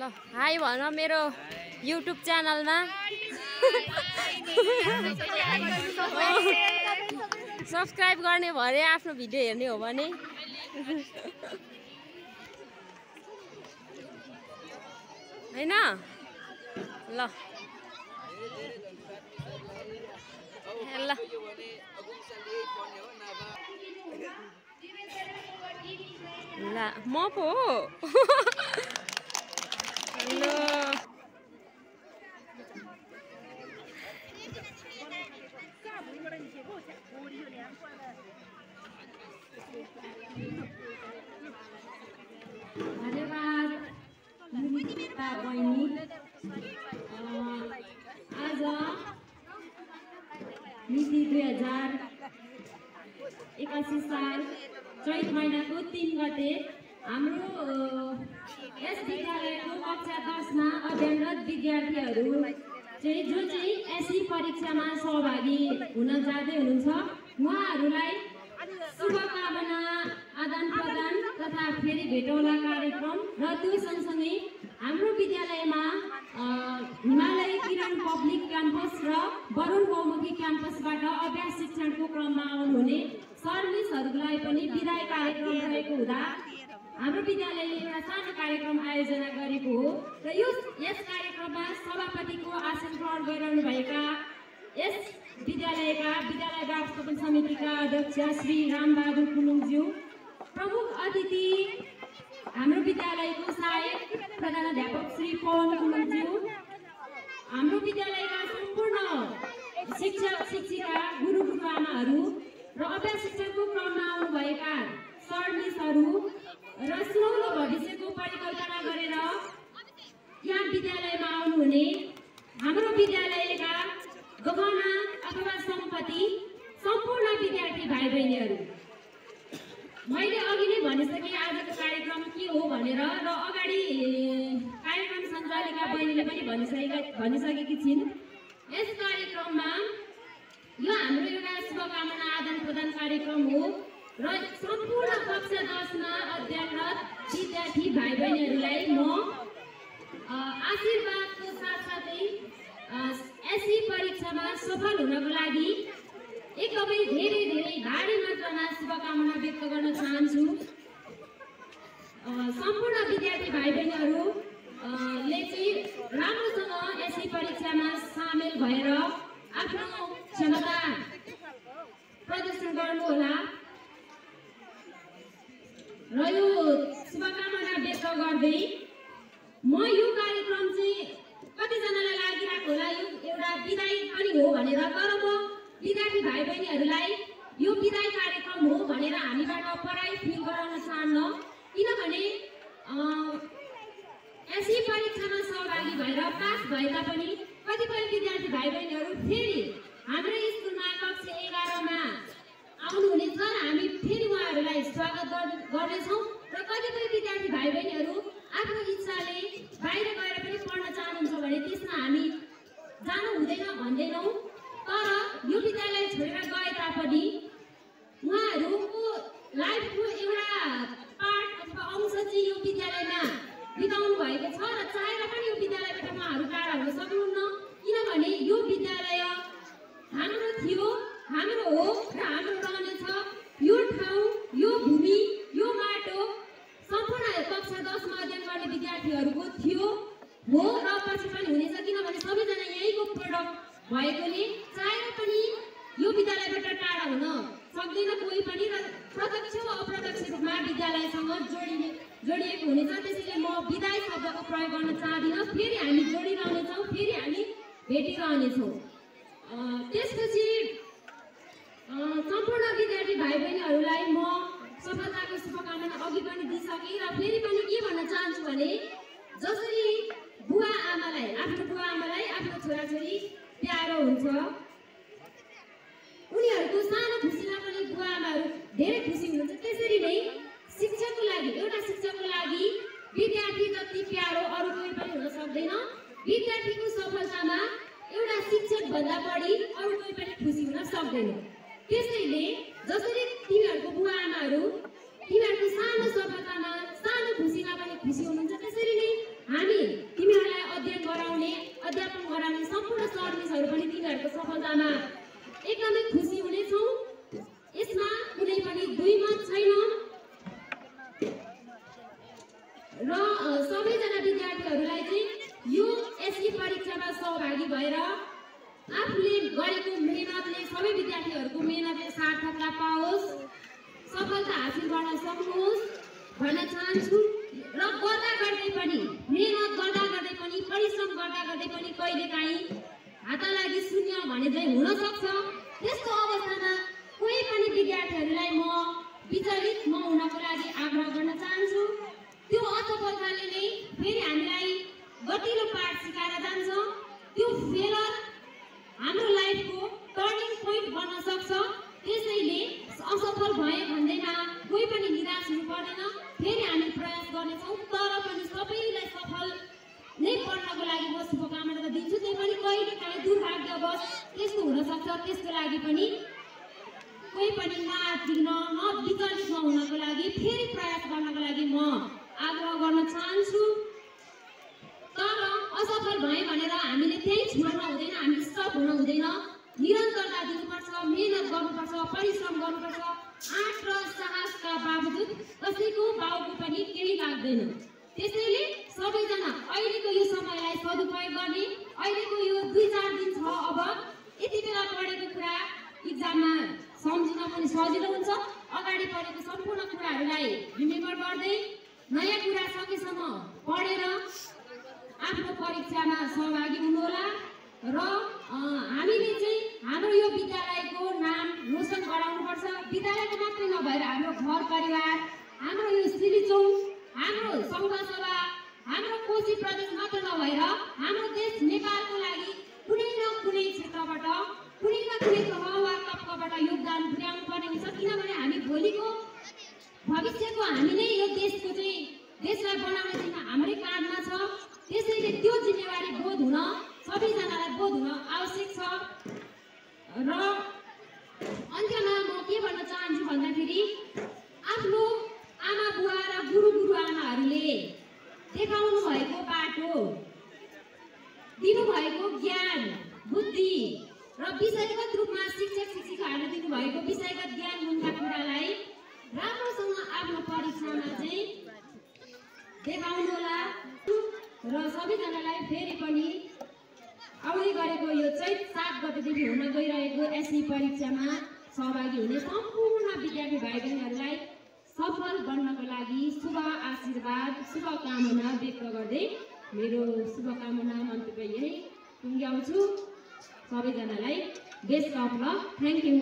ल हाई भन मेरो युट्युब च्यानलमा सब्सक्राइब गर्ने भरे आफ्नो भिडियो हेर्ने हो भने हैन ल ल ल म पो ल धन्यवाद मुनिता बहिनी। आज मिति 2081 साल चैत महिनाको 3 गते हाम्रो यस विद्यालयको कक्षा 10 मा अध्ययनरत विद्यार्थीहरू चाहिँ जो चाहिँ एसई परीक्षामा सहभागी हुन जाँदै हुनुहुन्छ उहाँहरूलाई शुभकामना आदान प्रदान तथा फेरि भेटौँला कार्यक्रम र त्यो सँगसँगै हाम्रो विद्यालयमा हिमालय किरण पब्लिक क्याम्पस र वरुण बहुमुखी क्याम्पसबाट अभ्यास शिक्षणको क्रममा आउनुहुने सर मिसहरूलाई पनि विदाई कार्यक्रम रहेको हुँदा हाम्रो विद्यालयले एउटा सानो कार्यक्रम आयोजना गरेको हो र यस कार्यक्रममा सभापतिको आसन ग्रहण गरिरहनुभएका यस विद्यालयका विद्यालय व्यवस्थापन समितिका अध्यक्ष श्री रामबहादुर कुलुङज्यू, प्रमुख अतिथि हाम्रो विद्यालयको सहायक प्रधानाध्यापक श्री पवन कुलुङज्यू, हाम्रो विद्यालयका सम्पूर्ण शिक्षक शिक्षिका गुरु गुरुआमाहरू र अभ्यास शिक्षणको क्रममा आउनुभएका सर मिसहरू र सुनौलो भविष्यको परिकल्पना गरेर यहाँ विद्यालयमा आउनुहुने हाम्रो विद्यालयका गहना अथवा सम्पत्ति सम्पूर्ण विद्यार्थी भाइ बहिनीहरू, मैले अघि नै भनिसकेँ आजको कार्यक्रम के हो भनेर र अगाडि कार्यक्रम सञ्चालिका बहिनीले पनि भनिसकेकी छिन्। यस कार्यक्रममा यो हाम्रो एउटा शुभकामना आदान प्रदान कार्यक्रम हो र सम्पूर्ण कक्षा 10 मा अध्ययनरत विद्यार्थी भाइ बहिनीहरूलाई म आशीर्वादको साथसाथै एसई परीक्षामा सफल हुनको लागि एकदमै धेरै धेरै भारी मात्रामा शुभकामना व्यक्त गर्न चाहन्छु। सम्पूर्ण विद्यार्थी भाइ बहिनीहरूले चाहिँ राम्रोसँग एसई परीक्षामा सामेल भएर आफ्नो क्षमता प्रदर्शन गर्नुहोला र यो शुभकामना व्यक्त गर्दै म यो कार्यक्रम चाहिँ कतिजनालाई लागिरहेको होला यो एउटा विदाई पनि हो भनेर, तर म विद्यार्थी भाइ बहिनीहरूलाई यो विदाई कार्यक्रम हो भनेर हामीबाट पढाइ फिल गराउन चाहन्न, किनभने एसई परीक्षामा सहभागी भएर पास भए तापनि कतिपय विद्यार्थी भाइ बहिनीहरू फेरि हाम्रो स्कुलमा कक्षा 11 मा आउनुहुनेछ र हामी फेरि उहाँहरूलाई स्वागत गर्नेछौँ र कतिपय विद्यार्थी भाइ बहिनीहरू आफ्नो इच्छाले बाहिर गएर पनि पढ्न चाहनुहुन्छ भने त्यसमा हामी जानु हुँदैन भन्दैनौँ, तर यो विद्यालय छोडेर गए तापनि उहाँहरूको लाइफको एउटा पार्ट अथवा अंश चाहिँ यो विद्यालयमा बिताउनु भएको छ र चाहेर पनि यो विद्यालयबाट उहाँहरू टाढा हुन सक्नुहुन्न, किनभने यो विद्यालय हाम्रो थियो, हाम्रो हो र हाम्रो रहनेछ। यो ठाउँ, यो भूमि, यो माटो सम्पूर्ण कक्षा 10 मा अध्ययन गर्ने विद्यार्थीहरूको थियो, हो र पछि पनि हुनेछ, किनभने सबैजना यहीँको प्रोडक्ट भएकोले चाहेर पनि यो विद्यालयबाट टाढा हुन सक्दैन कोही पनि र प्रत्यक्ष वा अप्रत्यक्ष रूपमा विद्यालयसँग जोडिएको हुनेछ। त्यसैले म विदाई शब्दको प्रयोग गर्न चाहदिनँ, फेरि हामी जोडिरहनेछौँ, फेरि हामी भेटिरहनेछौँ। त्यसपछि सम्पूर्ण विद्यार्थी भाइ बहिनीहरूलाई म सफलताको शुभकामना अघि पनि दिइसकेँ र फेरि पनि के भन्न चाहन्छु भने जसरी बुवा आमालाई आफ्नो छोराछोरी प्यारो हुन्छ, उनीहरूको सानो खुसीमा पनि बुवा आमाहरू धेरै खुसी हुनुहुन्छ, त्यसरी नै शिक्षकको लागि एउटा शिक्षकको लागि विद्यार्थी जति प्यारो अरू कोही पनि हुन सक्दैन। विद्यार्थीको सफलतामा एउटा शिक्षक भन्दा बढी अरू कोही पनि खुसी हुन सक्दैन। त्यसैले जसरी तिमीहरूको बुवा आमाहरू तिमीहरूको सानो सफलतामा सानो खुसीमा पनि खुसी हुनुहुन्छ, त्यसरी नै हामी तिमीहरूलाई अध्ययन गराउने अध्यापन गराउने सम्पूर्ण सर्भिसहरू पनि तिमीहरूको सफलतामा एकदमै खुसी हुनेछौँ। यसमा कुनै पनि दुई मत छैन र सबैजना विद्यार्थीहरूलाई चाहिँ यो एसई परीक्षामा सहभागी भएर आफूले गरेको मेहनतले सबै विद्यार्थीहरूको मेहनतले सार्थकता पाओस्, सफलता हासिल गर्न सक्नुहोस् भन्न चाहन्छु। र गर्दा गर्दै पनि मेहनत गर्दा गर्दै पनि परिश्रम गर्दा गर्दै पनि कहिलेकाहीँ हात लागि शून्य भने चाहिँ हुन सक्छ। त्यस्तो अवस्थामा कोही पनि विद्यार्थीहरूलाई म विचलित नहुनको लागि आग्रह गर्न चाहन्छु। त्यो असफलताले नै फेरि हामीलाई गतिलो पाठ सिकाएर जान्छ। त्यो फेलर हाम्रो लाइफको टर्निङ पोइन्ट बन्न सक्छ। त्यसैले असफल भए भन्दैमा कोही पनि निराश हुनु पर्दैन। फेरि हामी प्रयास गर्नेछौँ, तर पनि सबैलाई सफल नै बन्नको लागि म शुभकामना त दिन्छु। त्यही पनि कहिलेकाहीँ दुर्भाग्यवश त्यस्तो हुन सक्छ। त्यसको लागि पनि कोही पनि नआत्तिन विचलित नहुनको लागि फेरि प्रयास गर्नको लागि म आग्रह गर्न चाहन्छु। तर असफल भए भनेर हामीले त्यही छोड्न हुँदैन, हामी स्टप हुन हुँदैन। निरन्तरता दिनुपर्छ, मेहनत गर्नुपर्छ, परिश्रम गर्नुपर्छ। आँट र साहसका बावजुद कसैको बाउको पनि केही लाग्दैन। त्यसैले सबैजना अहिलेको यो समयलाई सदुपयोग गर्ने। अहिलेको यो 2-4 दिन छ, अब यति बेला पढेको कुरा इक्जाममा सम्झिन पनि सजिलो हुन्छ। अगाडि पढेको सम्पूर्ण कुराहरूलाई रिमेम्बर गर्दै नयाँ कुरा सकेसम्म पढेर आफ्नो परीक्षामा सहभागी हुनुहोला। र हामीले चाहिँ हाम्रो यो विद्यालयको नाम रोशन गराउनुपर्छ। विद्यालयको मात्रै नभएर हाम्रो घर परिवार, हाम्रो यो सिलिचौक, हाम्रो सङ्घसभा, हाम्रो कोशी प्रदेश मात्र नभएर हाम्रो देश नेपालको लागि कुनै न कुनै क्षेत्रबाट कुनै न कुनै तह वा तबकाबाट योगदान पुर्याउनु पर्ने हुन्छ। किनभने हामी भोलिको भविष्यको हामी नै यो देशको चाहिँ देशलाई बनाउने जिम्मा हाम्रै काँधमा छ। त्यसैले त्यो जिम्मेवारी बोध हुन सबैजनालाई बोध हुन आवश्यक छ। र अन्त्यमा म के भन्न चाहन्छु भन्दाखेरि आफ्नो आमा बुवा र गुरुआमाहरूले देखाउनु भएको बाटो, दिनुभएको ज्ञान बुद्धि र विषयगत रूपमा शिक्षक शिक्षिकाहरूले दिनुभएको विषयगत ज्ञान गुणका कुरालाई राम्रोसँग आफ्नो परीक्षामा चाहिँ देखाउनुहोला। र सबैजनालाई फेरि पनि आउने गरेको यो चैत 7 गतेदेखि हुन गइरहेको एसई परीक्षामा सहभागी हुने सम्पूर्ण विद्यार्थी भाइ बहिनीहरूलाई सफल बन्नको लागि शुभ आशीर्वाद शुभकामना व्यक्त गर्दै मेरो शुभकामना मन्तव्य यही टुङ्ग्याउँछु। सबैजनालाई best of lock. Thank you.